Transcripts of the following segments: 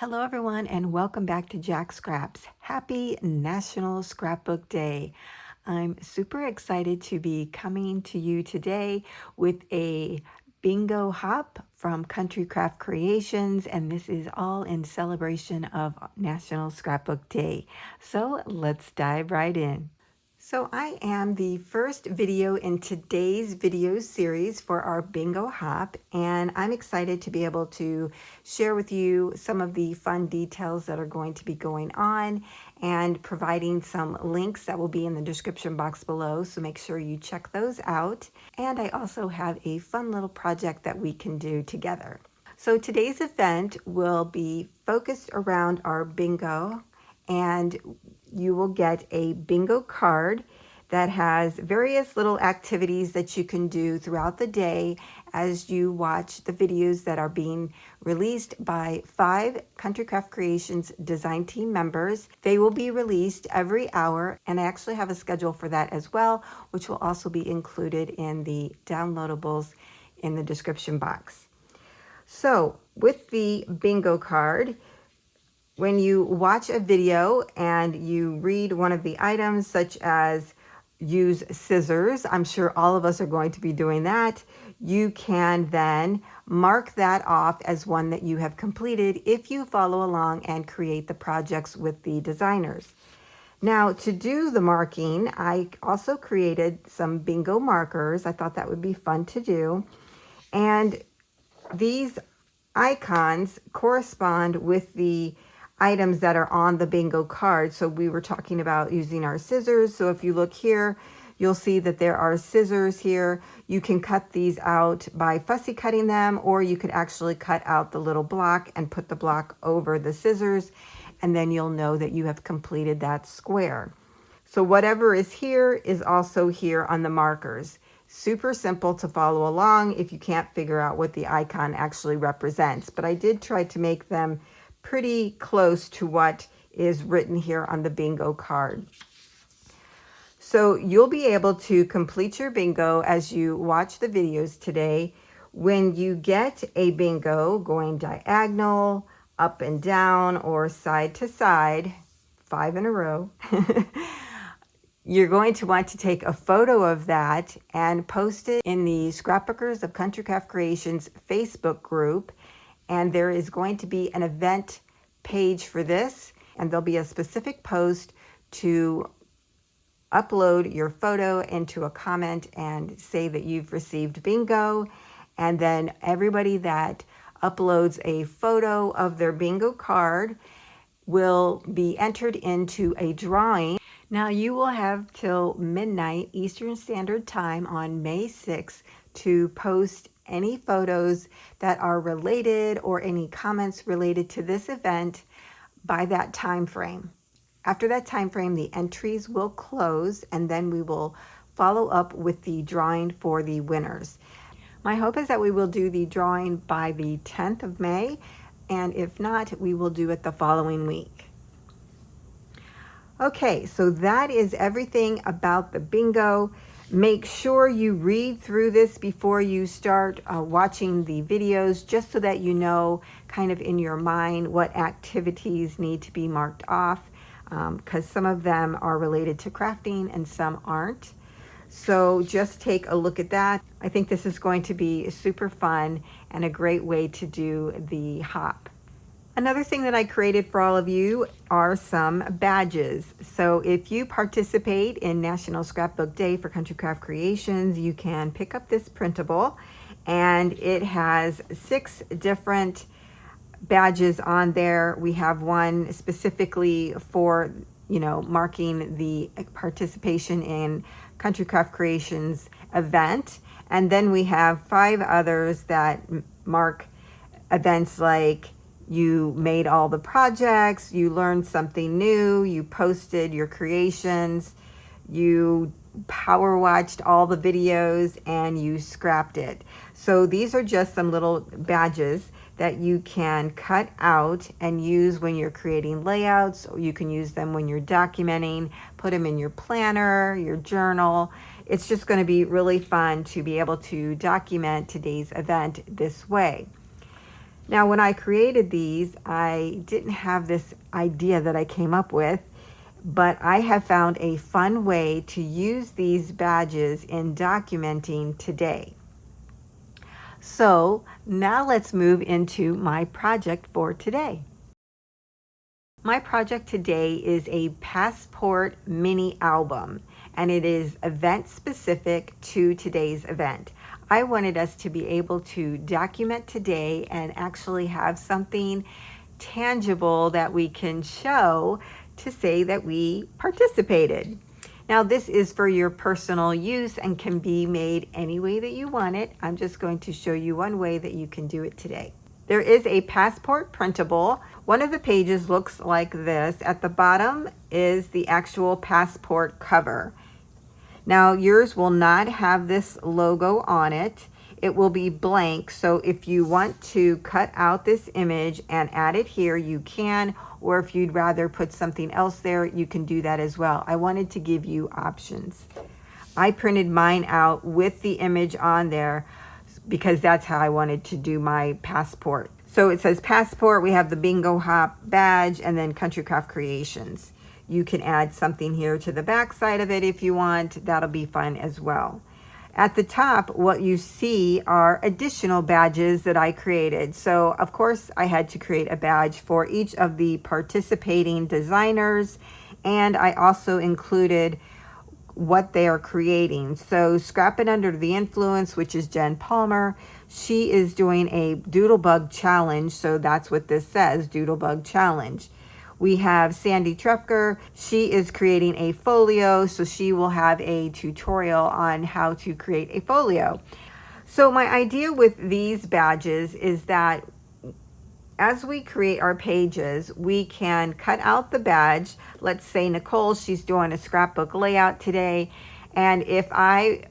Hello, everyone, and welcome back to Jack Scraps. Happy National Scrapbook Day. I'm super excited to be coming to you today with a bingo hop from Country Craft Creations, and this is all in celebration of National Scrapbook Day. So let's dive right in. So I am the first video in today's video series for our bingo hop, and I'm excited to be able to share with you some of the fun details that are going to be going on and providing some links that will be in the description box below, so make sure you check those out. And I also have a fun little project that we can do together. So today's event will be focused around our bingo, and you will get a bingo card that has various little activities that you can do throughout the day as you watch the videos that are being released by 5 Country Craft Creations design team members. They will be released every hour, and I actually have a schedule for that as well, which will also be included in the downloadables in the description box. So with the bingo card, when you watch a video and you read one of the items, such as use scissors, I'm sure all of us are going to be doing that, you can then mark that off as one that you have completed if you follow along and create the projects with the designers. Now, to do the marking, I also created some bingo markers. I thought that would be fun to do. And these icons correspond with the items that are on the bingo card. So we were talking about using our scissors. So if you look here, you'll see that there are scissors here. You can cut these out by fussy cutting them, or you could actually cut out the little block and put the block over the scissors, and then you'll know that you have completed that square. So whatever is here is also here on the markers. Super simple to follow along if you can't figure out what the icon actually represents. But I did try to make them pretty close to what is written here on the bingo card. So you'll be able to complete your bingo as you watch the videos today. When you get a bingo going diagonal, up and down, or side to side, 5 in a row, you're going to want to take a photo of that and post it in the Scrapbookers of Country Craft Creations Facebook group. And there is going to be an event page for this, and there'll be a specific post to upload your photo into a comment and say that you've received bingo. And then everybody that uploads a photo of their bingo card will be entered into a drawing. Now you will have till midnight Eastern Standard Time on May 6th to post any photos that are related or any comments related to this event by that time frame. After that time frame, the entries will close, and then we will follow up with the drawing for the winners. My hope is that we will do the drawing by the 10th of May, and if not, we will do it the following week. Okay, so that is everything about the bingo. Make sure you read through this before you start watching the videos, just so that you know kind of in your mind what activities need to be marked off, because some of them are related to crafting and some aren't. So just take a look at that. I think this is going to be super fun and a great way to do the hop. Another thing that I created for all of you are some badges. So if you participate in National Scrapbook Day for Country Craft Creations, you can pick up this printable, and it has 6 different badges on there. We have one specifically for, marking the participation in Country Craft Creations event. And then we have 5 others that mark events like you made all the projects, you learned something new, you posted your creations, you power watched all the videos, and you scrapped it. So these are just some little badges that you can cut out and use when you're creating layouts, or you can use them when you're documenting, put them in your planner, your journal. It's just going to be really fun to be able to document today's event this way. Now, when I created these, I didn't have this idea that I came up with, but I have found a fun way to use these badges in documenting today. So now let's move into my project for today. My project today is a passport mini album, and it is event specific to today's event. I wanted us to be able to document today and actually have something tangible that we can show to say that we participated. Now, this is for your personal use and can be made any way that you want it. I'm just going to show you one way that you can do it today. There is a passport printable. One of the pages looks like this. At the bottom is the actual passport cover. Now, yours will not have this logo on it. It will be blank. So if you want to cut out this image and add it here, you can. Or if you'd rather put something else there, you can do that as well. I wanted to give you options. I printed mine out with the image on there because that's how I wanted to do my passport. So it says passport, we have the Bingo Hop badge, and then Country Craft Creations. You can add something here to the back side of it if you want. That'll be fun as well. At the top, what you see are additional badges that I created. So of course I had to create a badge for each of the participating designers, and I also included what they are creating. So Scrapping Under the Influence, which is Jen Palmer, she is doing a Doodlebug challenge. So that's what this says, Doodlebug challenge. We have Sandy Trefker. She is creating a folio. So she will have a tutorial on how to create a folio. So my idea with these badges is that as we create our pages, we can cut out the badge. Let's say Nicole, she's doing a scrapbook layout today. And if I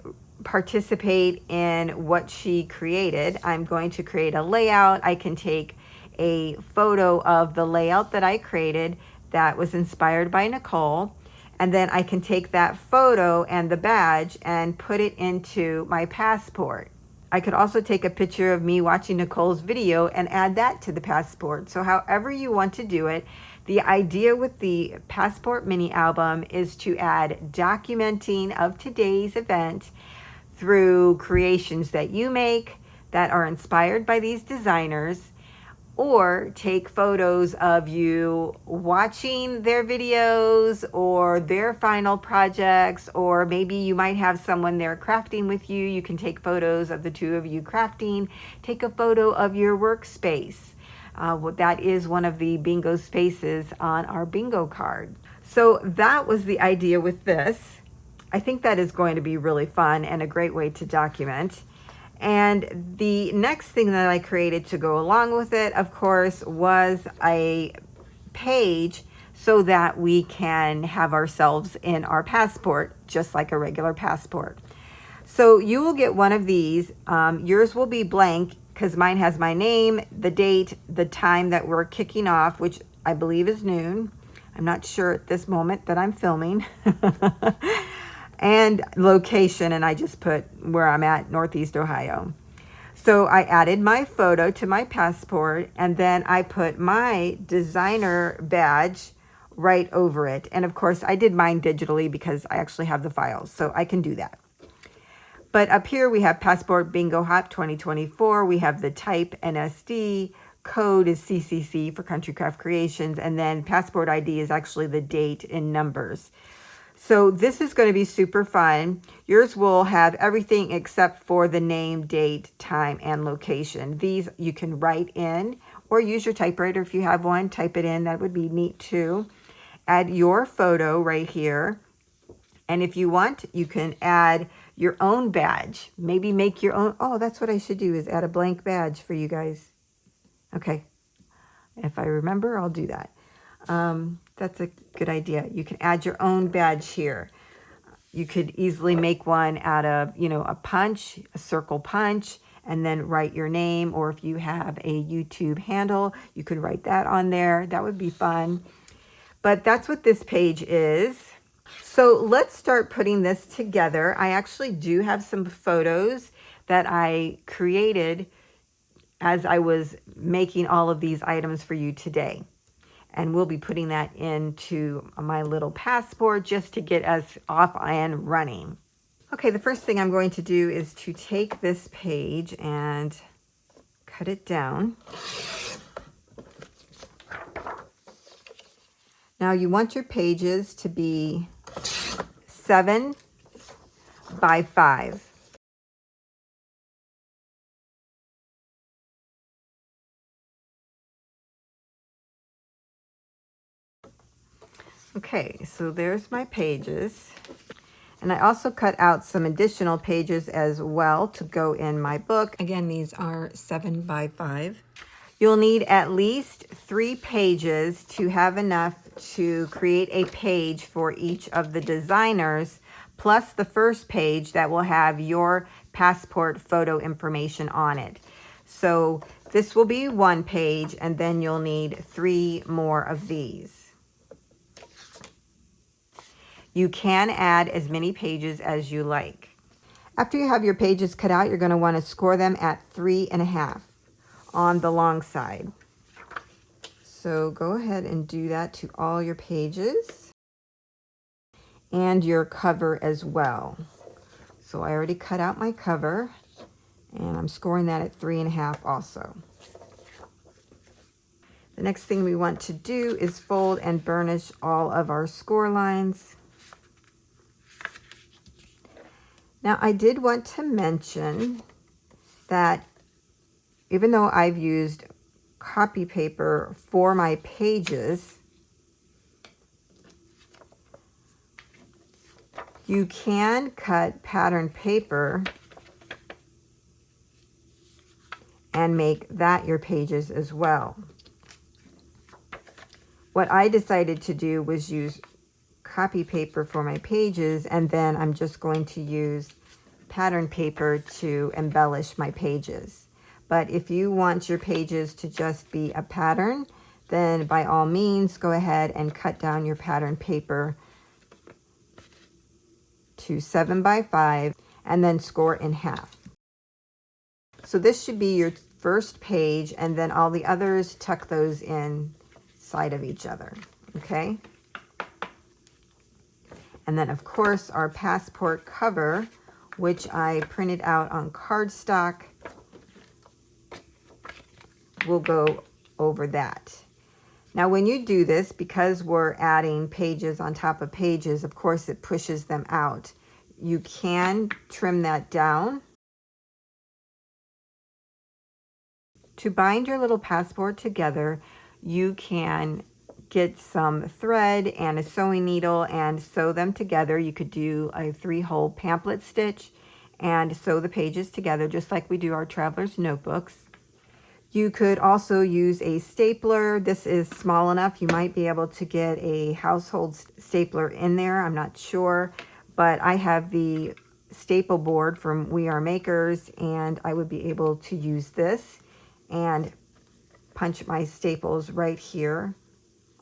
participate in what she created, I'm going to create a layout. I can take a photo of the layout that I created that was inspired by Nicole. And then I can take that photo and the badge and put it into my passport. I could also take a picture of me watching Nicole's video and add that to the passport. So however you want to do it, the idea with the passport mini album is to add documenting of today's event through creations that you make that are inspired by these designers, or take photos of you watching their videos or their final projects, or maybe you might have someone there crafting with you. You can take photos of the two of you crafting. Take a photo of your workspace. That is one of the bingo spaces on our bingo card. So that was the idea with this. I think that is going to be really fun and a great way to document. And the next thing that I created to go along with it, of course, was a page so that we can have ourselves in our passport, just like a regular passport. So you will get one of these. Yours will be blank because mine has my name, the date, the time that we're kicking off, which I believe is noon. I'm not sure at this moment that I'm filming. And location, and I just put where I'm at, Northeast Ohio. So I added my photo to my passport, and then I put my designer badge right over it. And of course I did mine digitally because I actually have the files, so I can do that. But up here we have Passport Bingo Hop 2024. We have the type NSD, code is CCC for Country Craft Creations, and then passport ID is actually the date in numbers. So this is going to be super fun. Yours will have everything except for the name, date, time, and location. These you can write in or use your typewriter if you have one. Type it in. That would be neat too. Add your photo right here. And if you want, you can add your own badge. Maybe make your own. Oh, that's what I should do, is add a blank badge for you guys. Okay. If I remember, I'll do that. That's a good idea. You can add your own badge here. You could easily make one out of, a punch, a circle punch, and then write your name. Or if you have a YouTube handle, you could write that on there. That would be fun. But that's what this page is. So let's start putting this together. I actually do have some photos that I created as I was making all of these items for you today. And we'll be putting that into my little passport just to get us off and running. Okay, the first thing I'm going to do is to take this page and cut it down. Now you want your pages to be 7 by 5. Okay, so there's my pages. And I also cut out some additional pages as well to go in my book. Again, these are 7 by 5. You'll need at least 3 pages to have enough to create a page for each of the designers, plus the first page that will have your passport photo information on it. So this will be 1 page, and then you'll need 3 more of these. You can add as many pages as you like. After you have your pages cut out, you're going to want to score them at 3.5 on the long side. So go ahead and do that to all your pages and your cover as well. So I already cut out my cover, and I'm scoring that at 3.5 also. The next thing we want to do is fold and burnish all of our score lines. Now, I did want to mention that even though I've used copy paper for my pages, you can cut pattern paper and make that your pages as well. What I decided to do was use copy paper for my pages, and then I'm just going to use pattern paper to embellish my pages. But if you want your pages to just be a pattern, then by all means go ahead and cut down your pattern paper to 7 by 5 and then score in half. So this should be your first page, and then all the others, tuck those inside of each other, okay? And then, of course, our passport cover, which I printed out on cardstock, will go over that. Now, when you do this, because we're adding pages on top of pages, of course, it pushes them out. You can trim that down. To bind your little passport together, you can get some thread and a sewing needle and sew them together. You could do a 3-hole pamphlet stitch and sew the pages together just like we do our traveler's notebooks. You could also use a stapler. This is small enough. You might be able to get a household stapler in there. I'm not sure, but I have the staple board from We Are Makers, and I would be able to use this and punch my staples right here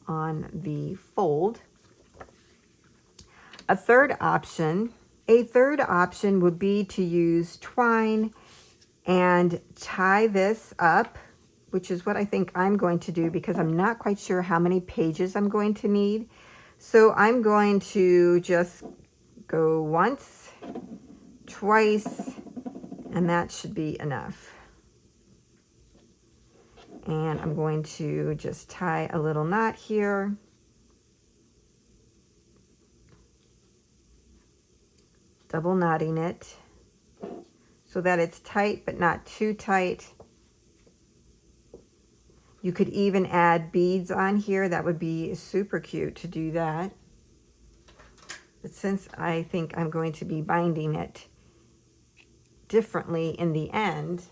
on the fold. A third option would be to use twine and tie this up, which is what I think I'm going to do because I'm not quite sure how many pages I'm going to need. So I'm going to just go once, twice, and that should be enough. And I'm going to just tie a little knot here. Double knotting it so that it's tight but not too tight. You could even add beads on here. That would be super cute to do that. But since I think I'm going to be binding it differently in the end,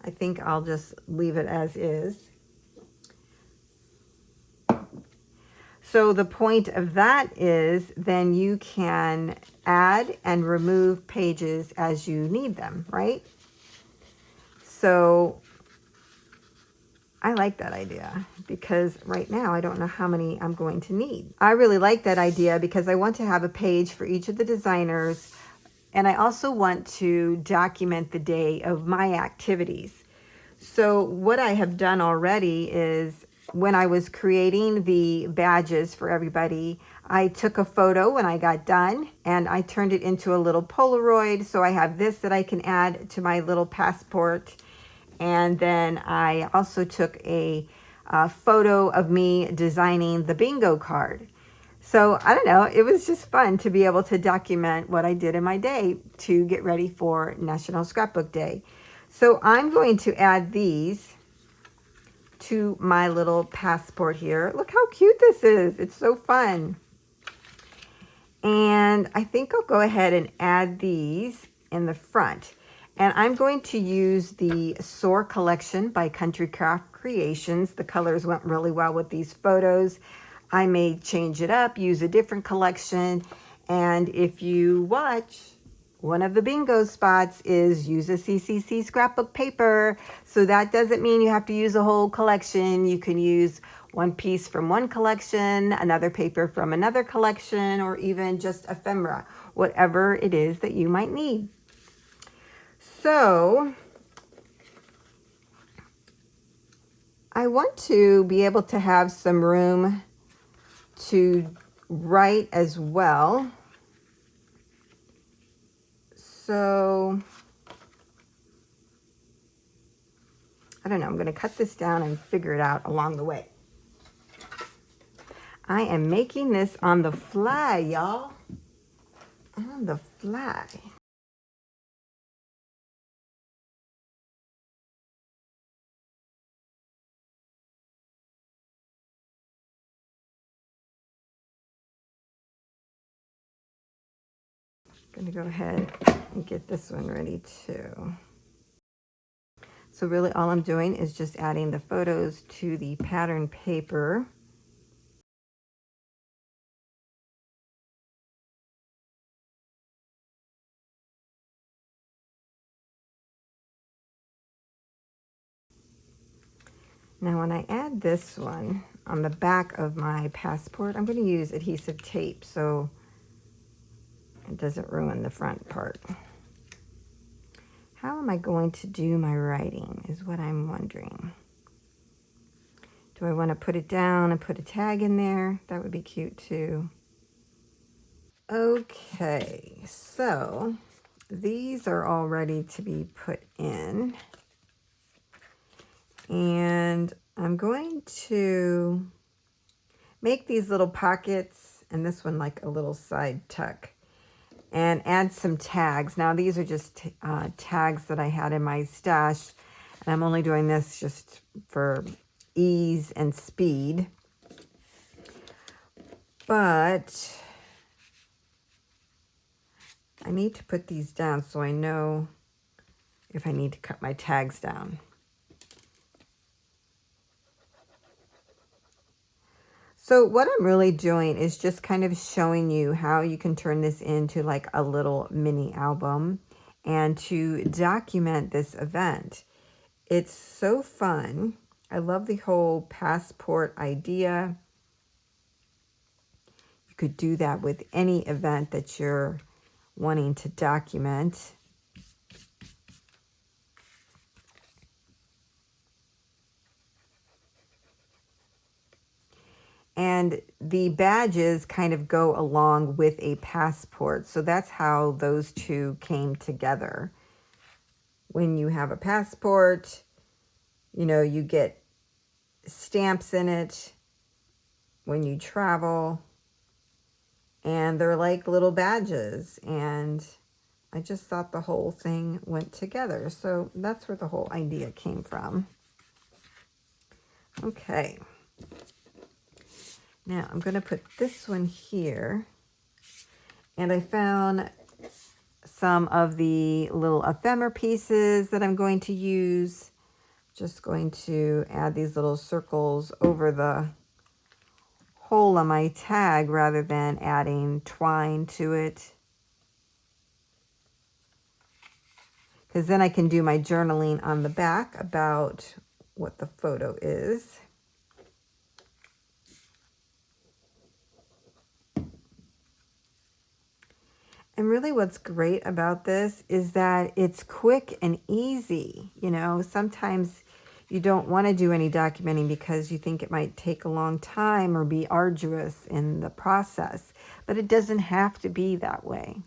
I think I'll just leave it as is. So the point of that is then you can add and remove pages as you need them, right? So I like that idea because right now I don't know how many I'm going to need. I really like that idea because I want to have a page for each of the designers, and I also want to document the day of my activities. So what I have done already is when I was creating the badges for everybody, I took a photo when I got done and I turned it into a little Polaroid. So I have this that I can add to my little passport. And then I also took a photo of me designing the bingo card. So I don't know, it was just fun to be able to document what I did in my day to get ready for National Scrapbook Day. So I'm going to add these to my little passport here. Look how cute this is. It's so fun. And I think I'll go ahead and add these in the front. And I'm going to use the Soar collection by Country Craft Creations. The colors went really well with these photos. I may change it up, use a different collection. And if you watch, one of the bingo spots is use a CCC scrapbook paper. So that doesn't mean you have to use a whole collection. You can use one piece from one collection, another paper from another collection, or even just ephemera, whatever it is that you might need. So I want to be able to have some room to write as well. So I don't know, I'm going to cut this down and figure it out along the way. I am making this on the fly, y'all. On the fly. I'm going to go ahead and get this one ready too. So really all I'm doing is just adding the photos to the pattern paper. Now when I add this one on the back of my passport, I'm going to use adhesive tape so it doesn't ruin the front part. How am I going to do my writing is what I'm wondering. Do I want to put it down and put a tag in there? That would be cute too. Okay, so these are all ready to be put in. And I'm going to make these little pockets, and this one like a little side tuck, and add some tags. Now these are just tags that I had in my stash, and I'm only doing this just for ease and speed. But I need to put these down so I know if I need to cut my tags down. So what I'm really doing is just kind of showing you how you can turn this into like a little mini album and to document this event. It's so fun. I love the whole passport idea. You could do that with any event that you're wanting to document. And the badges kind of go along with a passport. So that's how those two came together. When you have a passport, you know, you get stamps in it when you travel. And they're like little badges. And I just thought the whole thing went together. So that's where the whole idea came from. Okay. Now I'm going to put this one here. And I found some of the little ephemera pieces that I'm going to use. Just going to add these little circles over the hole on my tag rather than adding twine to it. Because then I can do my journaling on the back about what the photo is. And really what's great about this is that it's quick and easy. You know, sometimes you don't want to do any documenting because you think it might take a long time or be arduous in the process, but it doesn't have to be that way.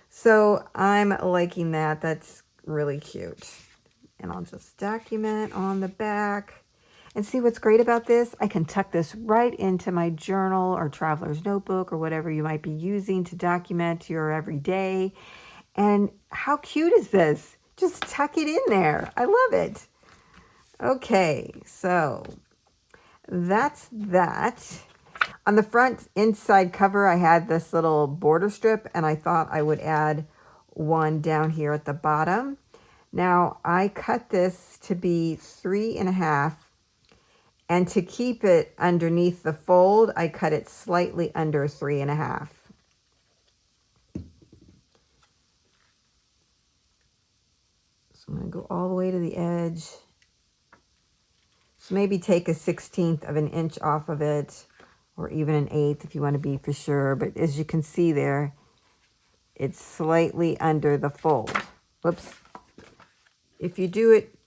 So I'm liking that. That's really cute. And I'll just document on the back. And see what's great about this? I can tuck this right into my journal or traveler's notebook or whatever you might be using to document your everyday. And how cute is this? Just tuck it in there. I love it. Okay, so that's that. On the front inside cover, I had this little border strip, and I thought I would add one down here at the bottom. Now, I cut this to be 3.5, and to keep it underneath the fold, I cut it slightly under 3.5. So I'm going to go all the way to the edge. So maybe take a 1/16 of an inch off of it, or even an 1/8 if you want to be for sure. But as you can see there, it's slightly under the fold. Whoops. If you do it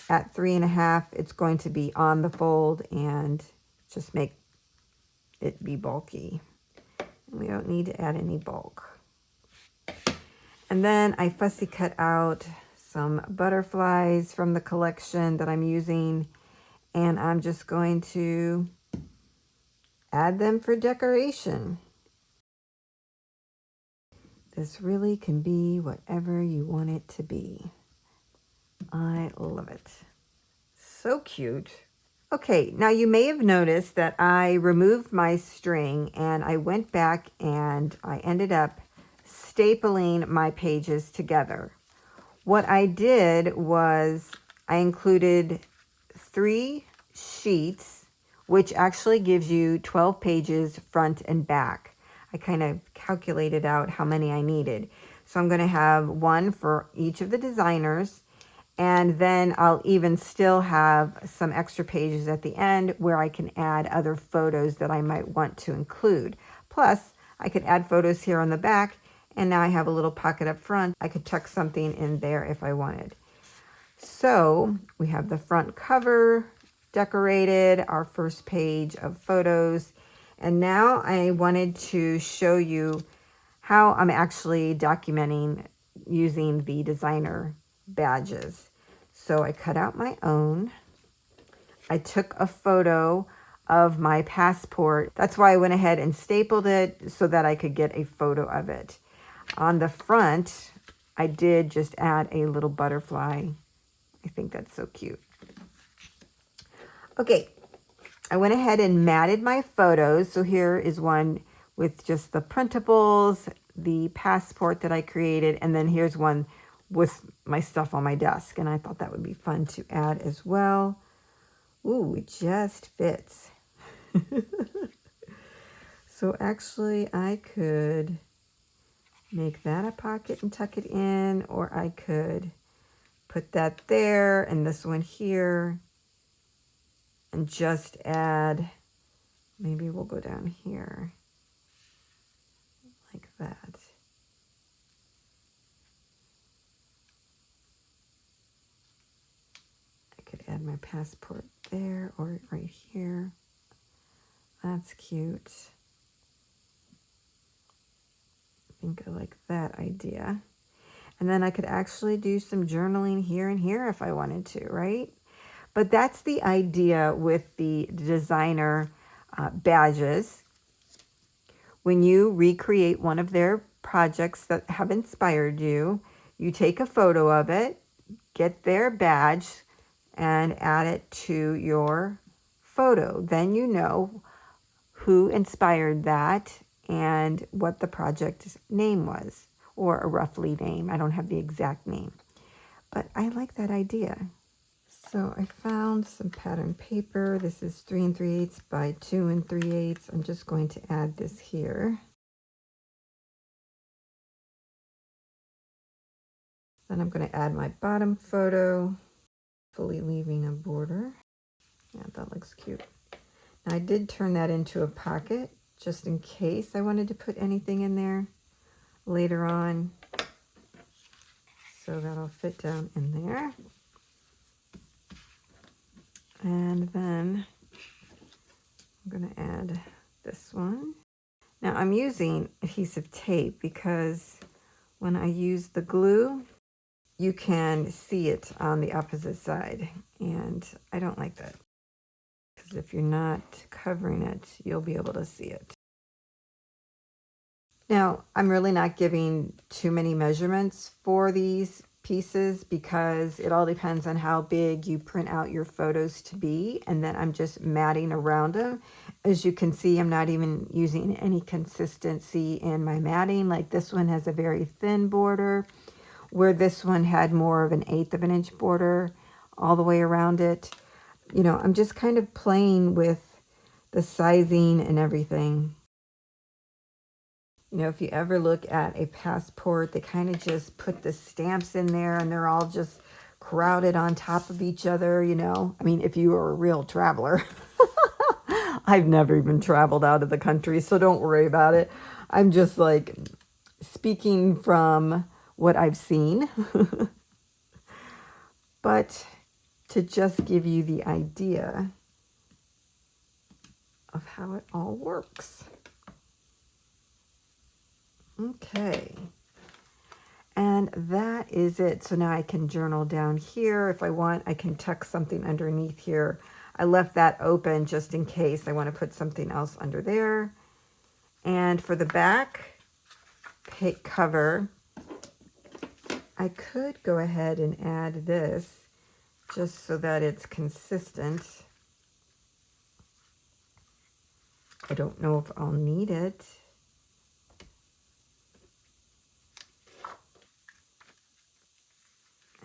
at 3.5, it's going to be on the fold and just make it be bulky. We don't need to add any bulk. And then I fussy cut out some butterflies from the collection that I'm using, and I'm just going to add them for decoration. This really can be whatever you want it to be. I love it. So cute. Okay, now you may have noticed that I removed my string and I went back and I ended up stapling my pages together. What I did was I included 3 sheets, which actually gives you 12 pages front and back. I kind of calculated out how many I needed. So I'm going to have one for each of the designers, and then I'll even still have some extra pages at the end where I can add other photos that I might want to include. Plus, I could add photos here on the back, and now I have a little pocket up front. I could tuck something in there if I wanted. So we have the front cover decorated, our first page of photos, and now I wanted to show you how I'm actually documenting using the designer badges. So I cut out my own. I took a photo of my passport. That's why I went ahead and stapled it so that I could get a photo of it. On the front, I did just add a little butterfly. I think that's so cute. Okay, I went ahead and matted my photos. So here is one with just the printables, the passport that I created, and then here's one with my stuff on my desk. And I thought that would be fun to add as well. Ooh, it just fits. So actually I could make that a pocket and tuck it in, or I could put that there and this one here and just add, maybe we'll go down here like that. I could add my passport there or right here. That's cute. I think I like that idea. And then I could actually do some journaling here and here if I wanted to, right? But that's the idea with the designer badges. When you recreate one of their projects that have inspired you, you take a photo of it, get their badge, and add it to your photo. Then you know who inspired that and what the project's name was, or a roughly name. I don't have the exact name, but I like that idea. So I found some pattern paper. This is 3 3/8 by 2 3/8. I'm just going to add this here. Then I'm going to add my bottom photo, fully leaving a border. Yeah, that looks cute. Now I did turn that into a pocket just in case I wanted to put anything in there later on. So that'll fit down in there. And then I'm going to add this one. Now I'm using adhesive tape because when I use the glue, you can see it on the opposite side. And I don't like that, because if you're not covering it, you'll be able to see it. Now, I'm really not giving too many measurements for these pieces because it all depends on how big you print out your photos to be, and then I'm just matting around them. As you can see, I'm not even using any consistency in my matting. Like this one has a very thin border, where this one had more of an 1/8 of an inch border all the way around it. You know, I'm just kind of playing with the sizing and everything. You know, if you ever look at a passport, they kind of just put the stamps in there and they're all just crowded on top of each other, you know. I mean, if you are a real traveler. I've never even traveled out of the country, so don't worry about it. I'm just like speaking from what I've seen. But to just give you the idea of how it all works. Okay. And that is it. So now I can journal down here. If I want, I can tuck something underneath here. I left that open just in case I want to put something else under there. And for the back cover, I could go ahead and add this just so that it's consistent. I don't know if I'll need it.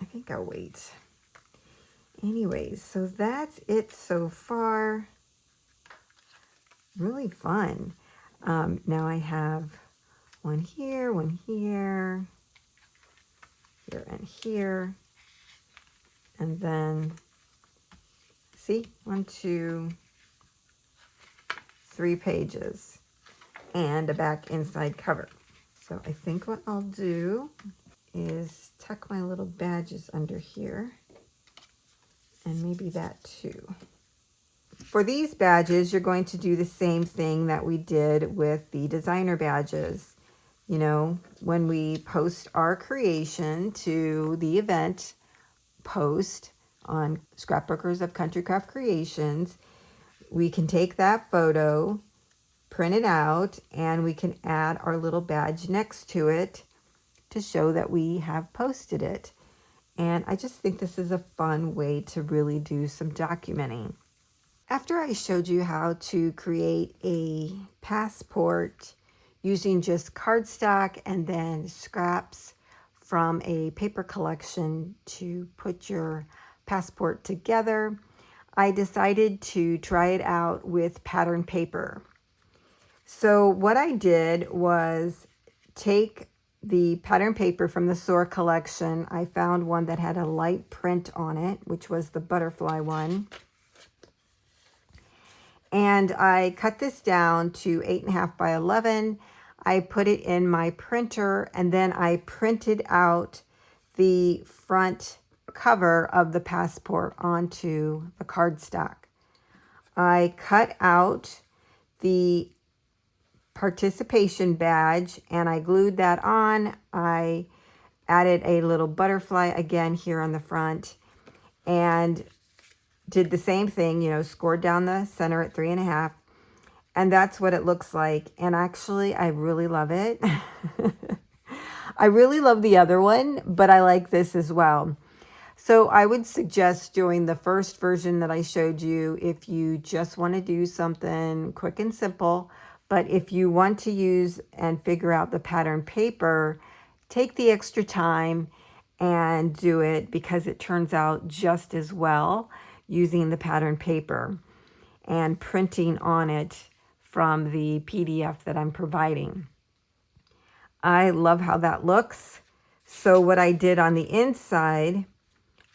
I think I'll wait. Anyways, so that's it so far. Really fun. Now I have one here, here, and here. And then, see, 1, 2, 3 pages. And a back inside cover. So I think what I'll do is tuck my little badges under here. And maybe that too. For these badges, you're going to do the same thing that we did with the designer badges. You know, when we post our creation to the event post on Scrapbookers of Country Craft Creations, we can take that photo, print it out, and we can add our little badge next to it to show that we have posted it. And I just think this is a fun way to really do some documenting. After I showed you how to create a passport using just cardstock and then scraps from a paper collection to put your passport together, I decided to try it out with pattern paper. So what I did was take the pattern paper from the SOAR collection. I found one that had a light print on it, which was the butterfly one. And I cut this down to 8.5 by 11. I put it in my printer, and then I printed out the front cover of the passport onto the cardstock. I cut out the participation badge and I glued that on. I added a little butterfly again here on the front and did the same thing, you know, scored down the center at 3.5. And that's what it looks like. And actually, I really love it. I really love the other one, but I like this as well. So I would suggest doing the first version that I showed you if you just want to do something quick and simple. But if you want to use and figure out the pattern paper, take the extra time and do it, because it turns out just as well using the pattern paper and printing on it from the PDF that I'm providing. I love how that looks. So what I did on the inside,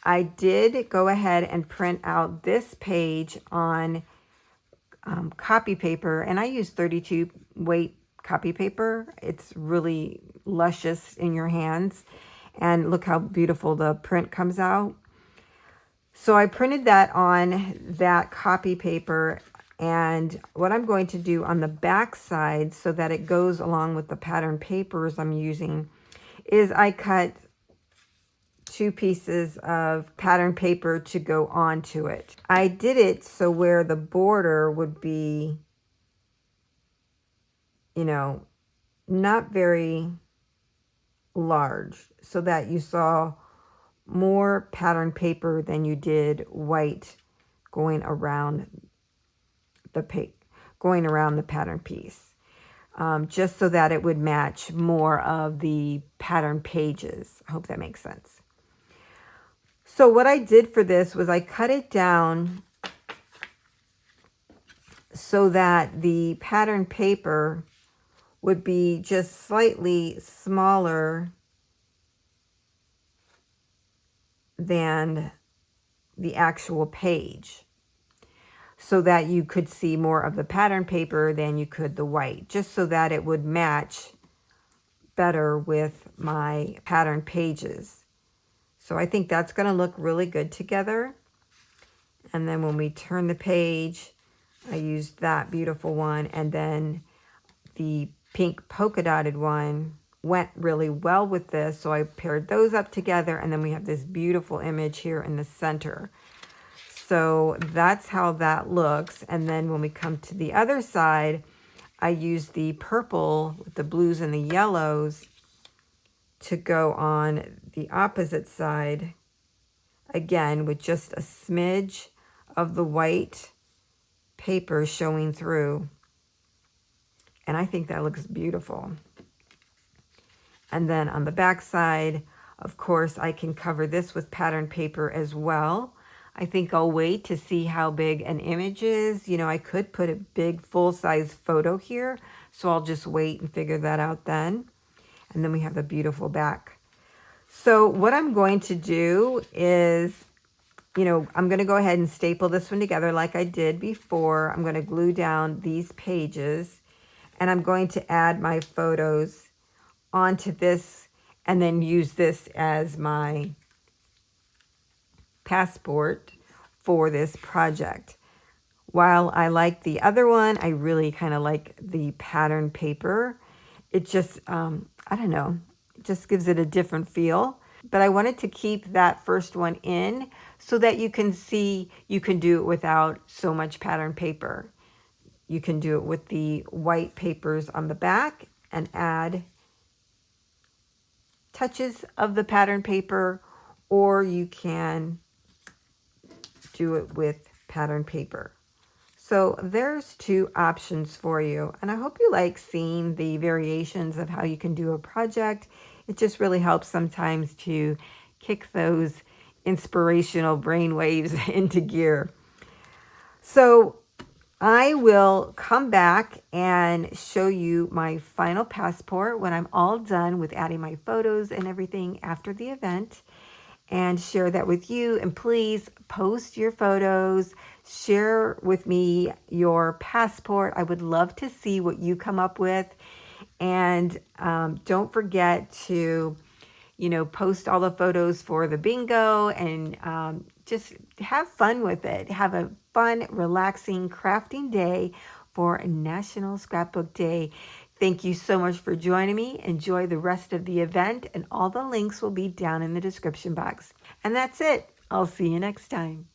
I did go ahead and print out this page on copy paper, and I use 32 weight copy paper. It's really luscious in your hands, and look how beautiful the print comes out. So I printed that on that copy paper, and what I'm going to do on the back side so that it goes along with the pattern papers I'm using is I cut 2 pieces of pattern paper to go onto it. I did it so where the border would be, you know, not very large, so that you saw more pattern paper than you did white going around the pattern piece, just so that it would match more of the pattern pages. I hope that makes sense. So what I did for this was I cut it down so that the pattern paper would be just slightly smaller than the actual page, so that you could see more of the pattern paper than you could the white, just so that it would match better with my pattern pages. So I think that's going to look really good together. And then when we turn the page, I used that beautiful one, and then the pink polka dotted one went really well with this, so I paired those up together, and then we have this beautiful image here in the center. So that's how that looks. And then when we come to the other side, I used the purple with the blues and the yellows to go on the opposite side, again with just a smidge of the white paper showing through. And I think that looks beautiful. And then on the back side, of course, I can cover this with pattern paper as well. I think I'll wait to see how big an image is. You know, I could put a big full-size photo here, so I'll just wait and figure that out then. And then we have the beautiful back. So what I'm going to do is, you know, I'm going to go ahead and staple this one together like I did before. I'm going to glue down these pages, and I'm going to add my photos onto this and then use this as my passport for this project. While I like the other one, I really kind of like the pattern paper. It just, I don't know, it just gives it a different feel. But I wanted to keep that first one in so that you can see you can do it without so much pattern paper. You can do it with the white papers on the back and add touches of the pattern paper, or you can do it with pattern paper. So there's 2 options for you, and I hope you like seeing the variations of how you can do a project. It just really helps sometimes to kick those inspirational brain waves into gear. So I will come back and show you my final passport when I'm all done with adding my photos and everything after the event, and share that with you. And please post your photos, share with me your passport. I would love to see what you come up with. And don't forget to, you know, post all the photos for the bingo, and just have fun with it. Have a fun, relaxing, crafting day for National Scrapbook Day. Thank you so much for joining me. Enjoy the rest of the event, and all the links will be down in the description box. And that's it. I'll see you next time.